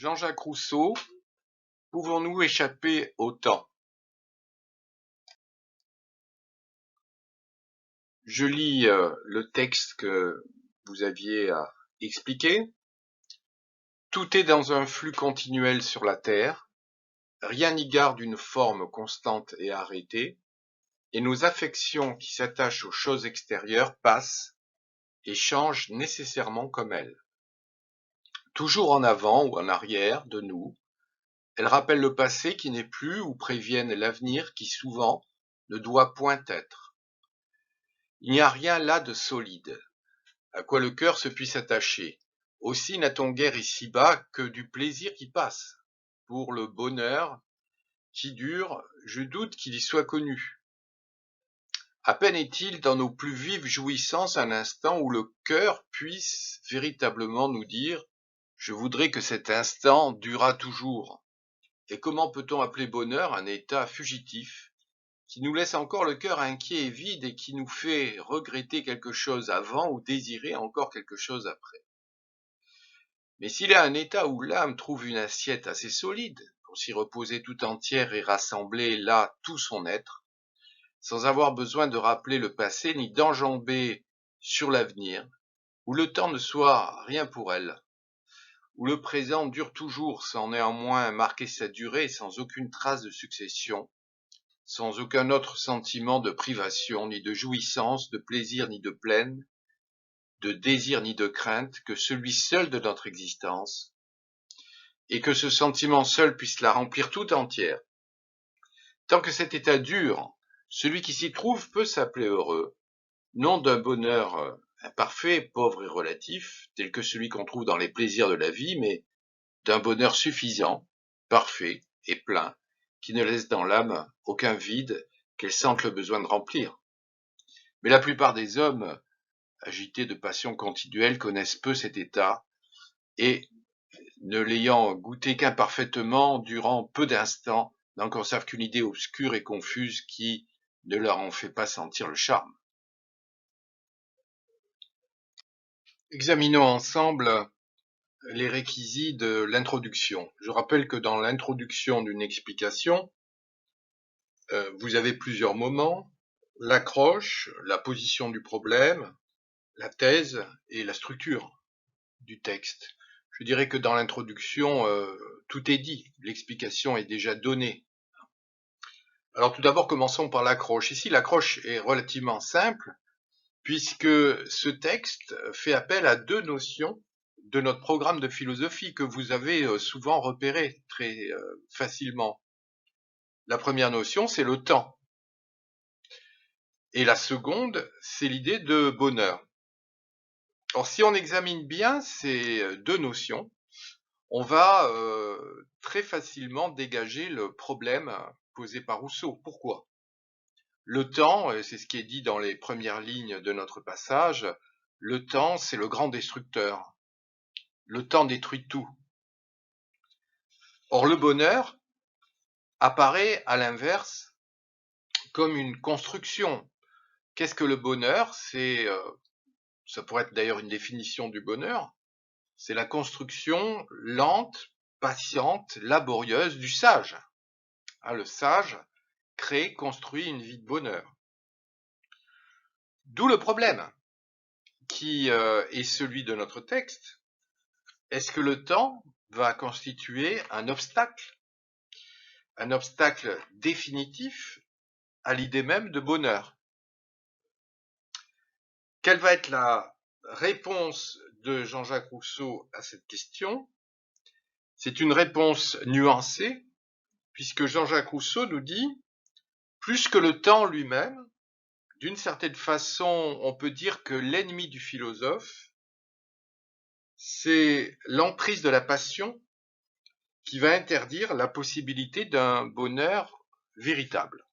Jean-Jacques Rousseau, pouvons-nous échapper au temps? Je lis le texte que vous aviez expliqué. Tout est dans un flux continuel sur la Terre, rien n'y garde une forme constante et arrêtée, et nos affections qui s'attachent aux choses extérieures passent et changent nécessairement comme elles. Toujours en avant ou en arrière de nous, elles rappellent le passé qui n'est plus ou préviennent l'avenir qui souvent ne doit point être. Il n'y a rien là de solide, à quoi le cœur se puisse attacher. Aussi n'a-t-on guère ici-bas que du plaisir qui passe. Pour le bonheur qui dure, je doute qu'il y soit connu. À peine est-il dans nos plus vives jouissances un instant où le cœur puisse véritablement nous dire « Je voudrais que cet instant durât toujours ». Et comment peut-on appeler bonheur un état fugitif qui nous laisse encore le cœur inquiet et vide et qui nous fait regretter quelque chose avant ou désirer encore quelque chose après. Mais s'il y a un état où l'âme trouve une assiette assez solide pour s'y reposer tout entière et rassembler là tout son être, sans avoir besoin de rappeler le passé ni d'enjamber sur l'avenir, où le temps ne soit rien pour elle, où le présent dure toujours sans néanmoins marquer sa durée, sans aucune trace de succession, sans aucun autre sentiment de privation, ni de jouissance, de plaisir, ni de peine, de désir, ni de crainte, que celui seul de notre existence, et que ce sentiment seul puisse la remplir tout entière. Tant que cet état dure, celui qui s'y trouve peut s'appeler heureux, non d'un bonheur imparfait, pauvre et relatif, tel que celui qu'on trouve dans les plaisirs de la vie, mais d'un bonheur suffisant, parfait et plein, qui ne laisse dans l'âme aucun vide qu'elle sente le besoin de remplir. Mais la plupart des hommes, agités de passions continuelles, connaissent peu cet état, et, ne l'ayant goûté qu'imparfaitement, durant peu d'instants, n'en conservent qu'une idée obscure et confuse qui ne leur en fait pas sentir le charme. Examinons ensemble les réquisites de l'introduction. Je rappelle que dans l'introduction d'une explication, vous avez plusieurs moments: l'accroche, la position du problème, la thèse et la structure du texte. Je dirais que dans l'introduction, tout est dit, l'explication est déjà donnée. Alors tout d'abord, commençons par l'accroche. Ici, l'accroche est relativement simple, puisque ce texte fait appel à deux notions de notre programme de philosophie que vous avez souvent repérées très facilement. La première notion, c'est le temps. Et la seconde, c'est l'idée de bonheur. Or, si on examine bien ces deux notions, on va très facilement dégager le problème posé par Rousseau. Pourquoi? Le temps, c'est ce qui est dit dans les premières lignes de notre passage, le temps, c'est le grand destructeur. Le temps détruit tout. Or, le bonheur apparaît à l'inverse comme une construction. Qu'est-ce que le bonheur? Ça pourrait être d'ailleurs une définition du bonheur, c'est la construction lente, patiente, laborieuse du sage. Le sage crée, construit une vie de bonheur. D'où le problème qui est celui de notre texte. Est-ce que le temps va constituer un obstacle définitif à l'idée même de bonheur? Quelle va être la réponse de Jean-Jacques Rousseau à cette question? C'est une réponse nuancée, puisque Jean-Jacques Rousseau nous dit, plus que le temps lui-même, d'une certaine façon, on peut dire que l'ennemi du philosophe, c'est l'emprise de la passion qui va interdire la possibilité d'un bonheur véritable.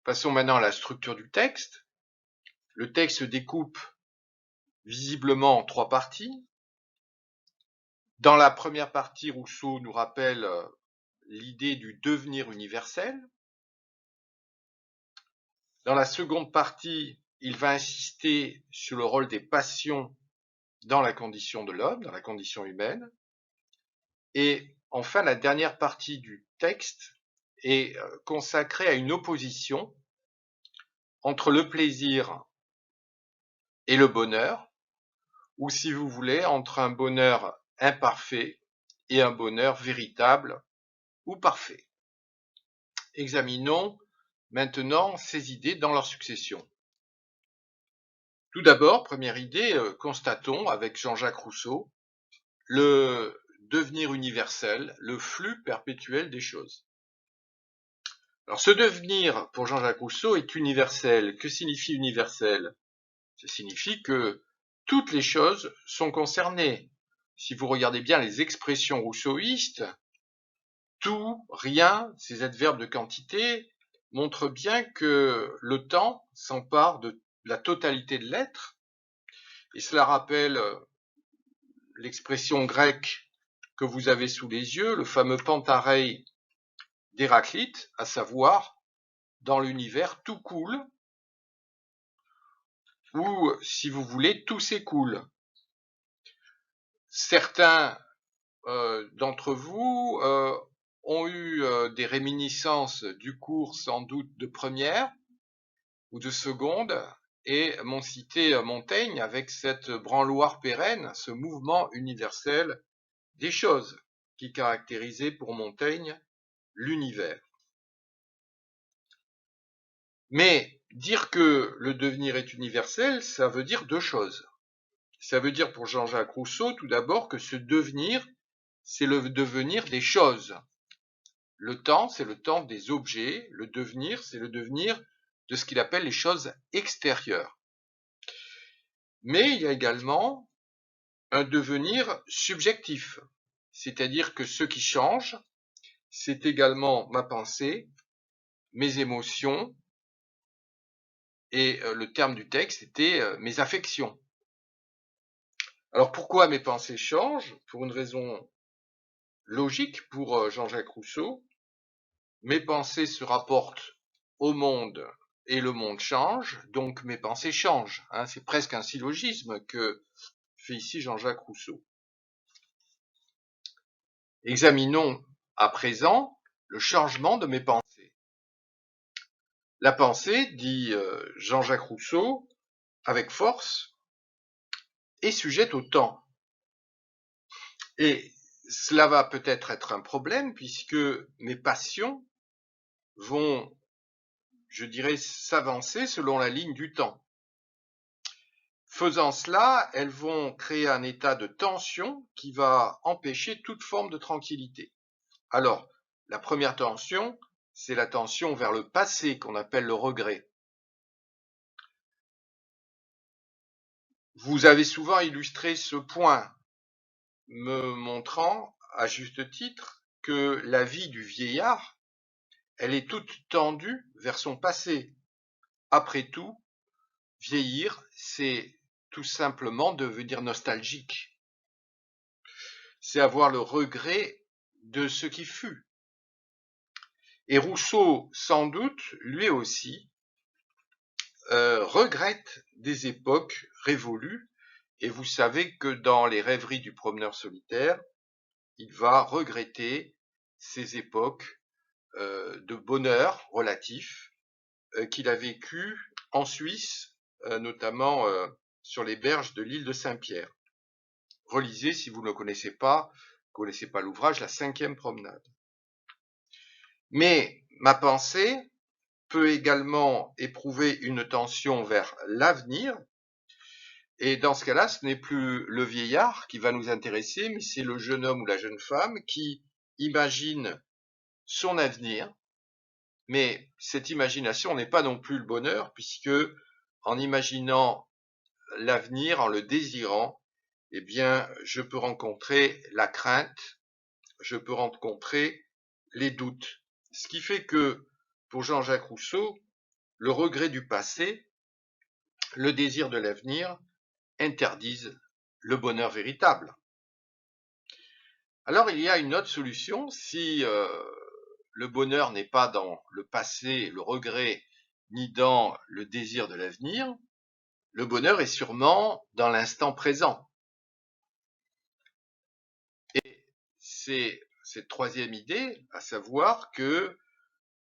Passons maintenant à la structure du texte. Le texte se découpe visiblement en trois parties. Dans la première partie, Rousseau nous rappelle l'idée du devenir universel. Dans la seconde partie, il va insister sur le rôle des passions dans la condition de l'homme, dans la condition humaine. Et enfin, la dernière partie du texte est consacrée à une opposition entre le plaisir et le bonheur, ou si vous voulez, entre un bonheur imparfait et un bonheur véritable ou parfait. Examinons maintenant ces idées dans leur succession. Tout d'abord, première idée, constatons avec Jean-Jacques Rousseau le devenir universel, le flux perpétuel des choses. Alors ce devenir, pour Jean-Jacques Rousseau, est universel. Que signifie universel? Ça signifie que toutes les choses sont concernées. Si vous regardez bien les expressions rousseauistes, tout, rien, ces adverbes de quantité, montrent bien que le temps s'empare de la totalité de l'être, et cela rappelle l'expression grecque que vous avez sous les yeux, le fameux pantarei d'Héraclite, à savoir, dans l'univers, tout coule, ou, si vous voulez, tout s'écoule. Certains d'entre vous ont eu des réminiscences du cours sans doute de première ou de seconde et m'ont cité Montaigne avec cette branloire pérenne, ce mouvement universel des choses qui caractérisait pour Montaigne l'univers. Mais dire que le devenir est universel, ça veut dire deux choses. Ça veut dire pour Jean-Jacques Rousseau, tout d'abord, que ce devenir, c'est le devenir des choses. Le temps, c'est le temps des objets. Le devenir, c'est le devenir de ce qu'il appelle les choses extérieures. Mais il y a également un devenir subjectif. C'est-à-dire que ce qui change, c'est également ma pensée, mes émotions, et le terme du texte était mes affections. Alors pourquoi mes pensées changent? Pour une raison logique pour Jean-Jacques Rousseau. Mes pensées se rapportent au monde et le monde change, donc mes pensées changent. C'est presque un syllogisme que fait ici Jean-Jacques Rousseau. Examinons à présent le changement de mes pensées. La pensée, dit Jean-Jacques Rousseau, avec force, est sujette au temps. Et cela va peut-être être un problème puisque mes passions vont, je dirais, s'avancer selon la ligne du temps. Faisant cela, elles vont créer un état de tension qui va empêcher toute forme de tranquillité. Alors, la première tension, c'est la tension vers le passé qu'on appelle le regret. Vous avez souvent illustré ce point, me montrant, à juste titre, que la vie du vieillard, elle est toute tendue vers son passé. Après tout, vieillir, c'est tout simplement devenir nostalgique. C'est avoir le regret de ce qui fut. Et Rousseau, sans doute, lui aussi, regrette des époques révolues, et vous savez que dans les rêveries du promeneur solitaire, il va regretter ces époques de bonheur relatif qu'il a vécues en Suisse, notamment sur les berges de l'île de Saint-Pierre. Relisez, si vous ne connaissez pas l'ouvrage, la 5e promenade. Mais ma pensée peut également éprouver une tension vers l'avenir, et dans ce cas-là, ce n'est plus le vieillard qui va nous intéresser, mais c'est le jeune homme ou la jeune femme qui imagine son avenir, mais cette imagination n'est pas non plus le bonheur, puisque en imaginant l'avenir, en le désirant, eh bien, je peux rencontrer la crainte, je peux rencontrer les doutes. Ce qui fait que, pour Jean-Jacques Rousseau, le regret du passé, le désir de l'avenir, interdisent le bonheur véritable. Alors il y a une autre solution, si le bonheur n'est pas dans le passé, le regret, ni dans le désir de l'avenir, le bonheur est sûrement dans l'instant présent. Et c'est cette troisième idée, à savoir que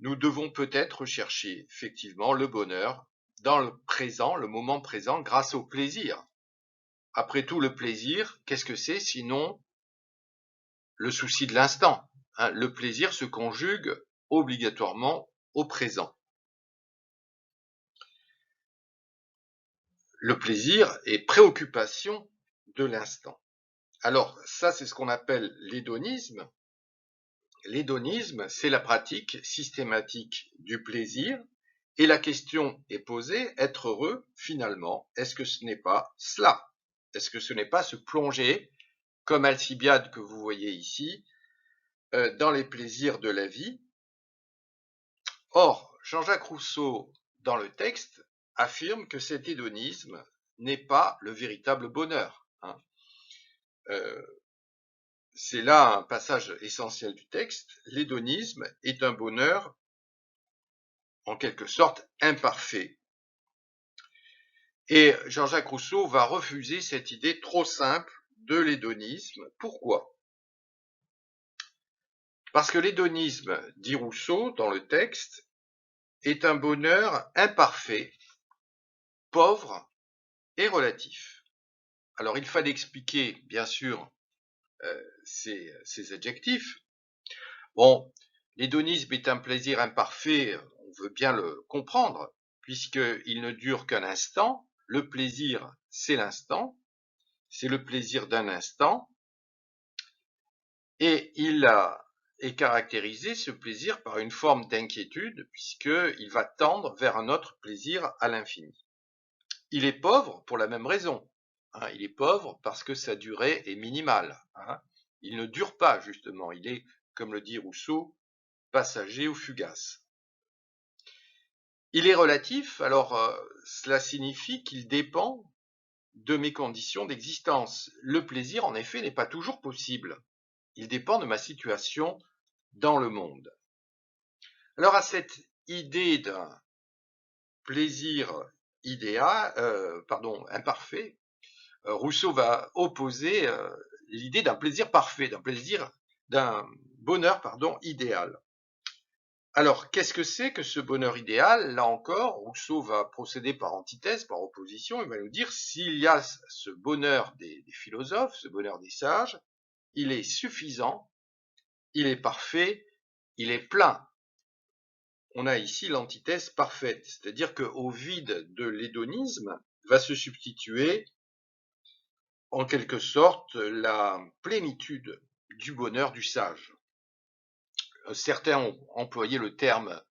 nous devons peut-être rechercher effectivement le bonheur dans le présent, le moment présent, grâce au plaisir. Après tout, le plaisir, qu'est-ce que c'est sinon le souci de l'instant, hein? Le plaisir se conjugue obligatoirement au présent. Le plaisir est préoccupation de l'instant. Alors ça, c'est ce qu'on appelle l'hédonisme. L'hédonisme, c'est la pratique systématique du plaisir. Et la question est posée, être heureux, finalement, est-ce que ce n'est pas cela? Est-ce que ce n'est pas se plonger, comme Alcibiade que vous voyez ici, dans les plaisirs de la vie? Or, Jean-Jacques Rousseau, dans le texte, affirme que cet hédonisme n'est pas le véritable bonheur, hein. C'est là un passage essentiel du texte. L'hédonisme est un bonheur, en quelque sorte, imparfait. Et Jean-Jacques Rousseau va refuser cette idée trop simple de l'hédonisme. Pourquoi? Parce que l'hédonisme, dit Rousseau dans le texte, est un bonheur imparfait, pauvre et relatif. Alors il fallait expliquer, bien sûr, ces adjectifs. Bon, l'hédonisme est un plaisir imparfait, on veut bien le comprendre, puisqu'il ne dure qu'un instant. Le plaisir, c'est l'instant, c'est le plaisir d'un instant, et il est caractérisé, ce plaisir, par une forme d'inquiétude, puisqu'il va tendre vers un autre plaisir à l'infini. Il est pauvre pour la même raison, hein. Il est pauvre parce que sa durée est minimale, hein. Il ne dure pas, justement, il est, comme le dit Rousseau, passager ou fugace. Il est relatif, alors cela signifie qu'il dépend de mes conditions d'existence. Le plaisir, en effet, n'est pas toujours possible. Il dépend de ma situation dans le monde. Alors à cette idée d'un plaisir idéal, imparfait, Rousseau va opposer l'idée d'un plaisir parfait, d'un bonheur, idéal. Alors, qu'est-ce que c'est que ce bonheur idéal? Là encore, Rousseau va procéder par antithèse, par opposition. Il va nous dire, s'il y a ce bonheur des philosophes, ce bonheur des sages, il est suffisant, il est parfait, il est plein. On a ici l'antithèse parfaite, c'est-à-dire qu'au vide de l'hédonisme va se substituer, en quelque sorte, la plénitude du bonheur du sage. Certains ont employé le terme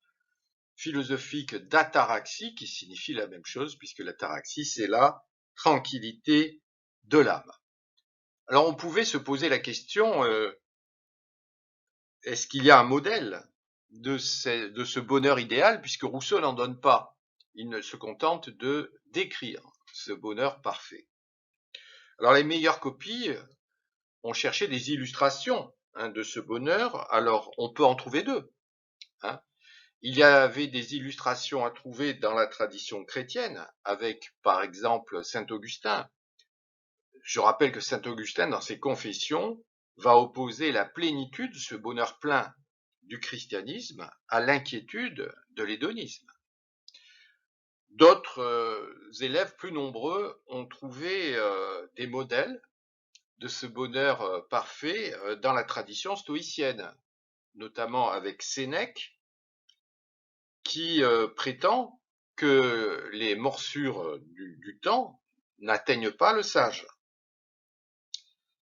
philosophique d'ataraxie, qui signifie la même chose, puisque l'ataraxie, c'est la tranquillité de l'âme. Alors on pouvait se poser la question, est-ce qu'il y a un modèle de ce bonheur idéal, puisque Rousseau n'en donne pas. Il ne se contente de décrire ce bonheur parfait. Alors les meilleures copies ont cherché des illustrations de ce bonheur. Alors on peut en trouver deux, hein. Il y avait des illustrations à trouver dans la tradition chrétienne, avec par exemple saint Augustin. Je rappelle que saint Augustin, dans ses confessions, va opposer la plénitude, ce bonheur plein du christianisme, à l'inquiétude de l'hédonisme. D'autres élèves plus nombreux ont trouvé des modèles de ce bonheur parfait dans la tradition stoïcienne, notamment avec Sénèque, qui prétend que les morsures du temps n'atteignent pas le sage.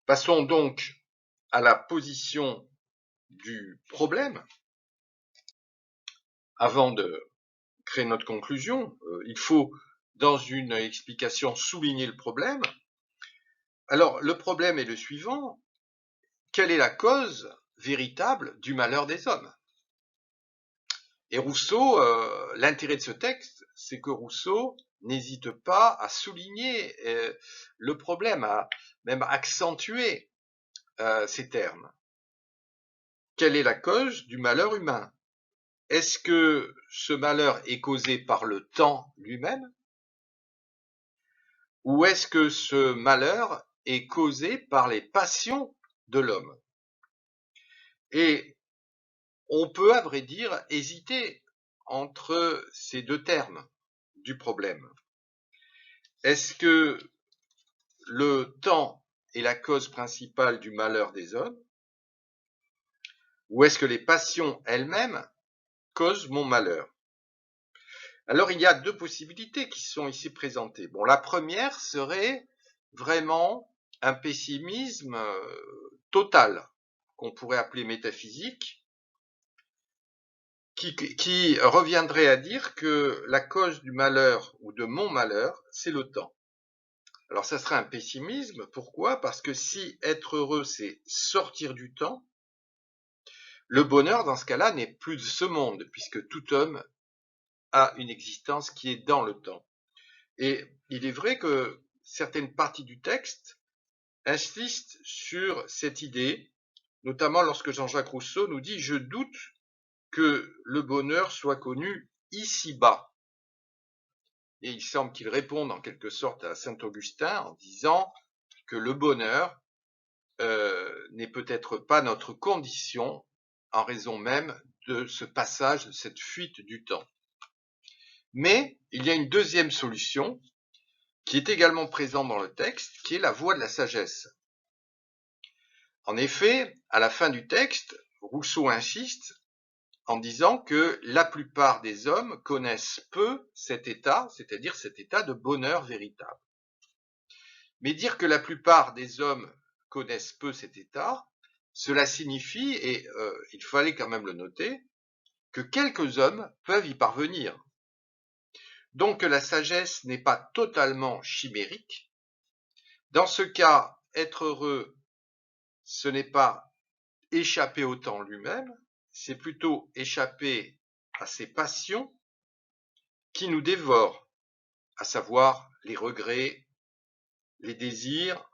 Passons donc à la position du problème. Avant de créer notre conclusion, il faut, dans une explication, souligner le problème. Alors, le problème est le suivant. Quelle est la cause véritable du malheur des hommes? Et Rousseau, l'intérêt de ce texte, c'est que Rousseau n'hésite pas à souligner le problème, à même accentuer ces termes. Quelle est la cause du malheur humain? Est-ce que ce malheur est causé par le temps lui-même? Ou est-ce que ce malheur est causé par les passions de l'homme? Et on peut, à vrai dire, hésiter entre ces deux termes du problème. Est-ce que le temps est la cause principale du malheur des hommes, ou est-ce que les passions elles-mêmes causent mon malheur? Alors il y a deux possibilités qui sont ici présentées. Bon, la première serait vraiment un pessimisme total, qu'on pourrait appeler métaphysique, qui reviendrait à dire que la cause du malheur ou de mon malheur, c'est le temps. Alors ça serait un pessimisme, pourquoi? Parce que si être heureux, c'est sortir du temps, le bonheur, dans ce cas-là, n'est plus de ce monde, puisque tout homme a une existence qui est dans le temps. Et il est vrai que certaines parties du texte insistent sur cette idée, notamment lorsque Jean-Jacques Rousseau nous dit « Je doute que le bonheur soit connu ici-bas ». Et il semble qu'il réponde en quelque sorte à Saint-Augustin en disant que le bonheur n'est peut-être pas notre condition en raison même de ce passage, de cette fuite du temps. Mais il y a une deuxième solution qui est également présente dans le texte, qui est la voie de la sagesse. En effet, à la fin du texte, Rousseau insiste en disant que la plupart des hommes connaissent peu cet état, c'est-à-dire cet état de bonheur véritable. Mais dire que la plupart des hommes connaissent peu cet état, cela signifie, et il fallait quand même le noter, que quelques hommes peuvent y parvenir. Donc la sagesse n'est pas totalement chimérique. Dans ce cas, être heureux, ce n'est pas échapper au temps lui-même, c'est plutôt échapper à ces passions qui nous dévorent, à savoir les regrets, les désirs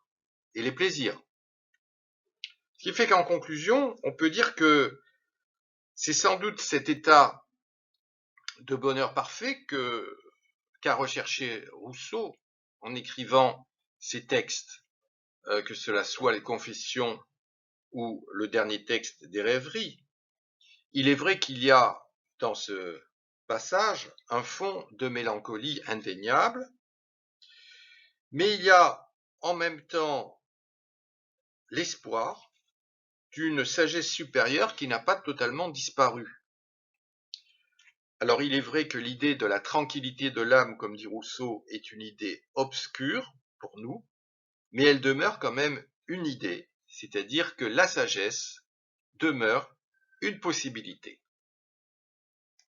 et les plaisirs. Ce qui fait qu'en conclusion, on peut dire que c'est sans doute cet état de bonheur parfait qu'a recherché Rousseau en écrivant ces textes, que cela soit les Confessions ou le dernier texte des Rêveries. Il est vrai qu'il y a dans ce passage un fond de mélancolie indéniable, mais il y a en même temps l'espoir d'une sagesse supérieure qui n'a pas totalement disparu. Alors il est vrai que l'idée de la tranquillité de l'âme, comme dit Rousseau, est une idée obscure pour nous, mais elle demeure quand même une idée, c'est-à-dire que la sagesse demeure une possibilité.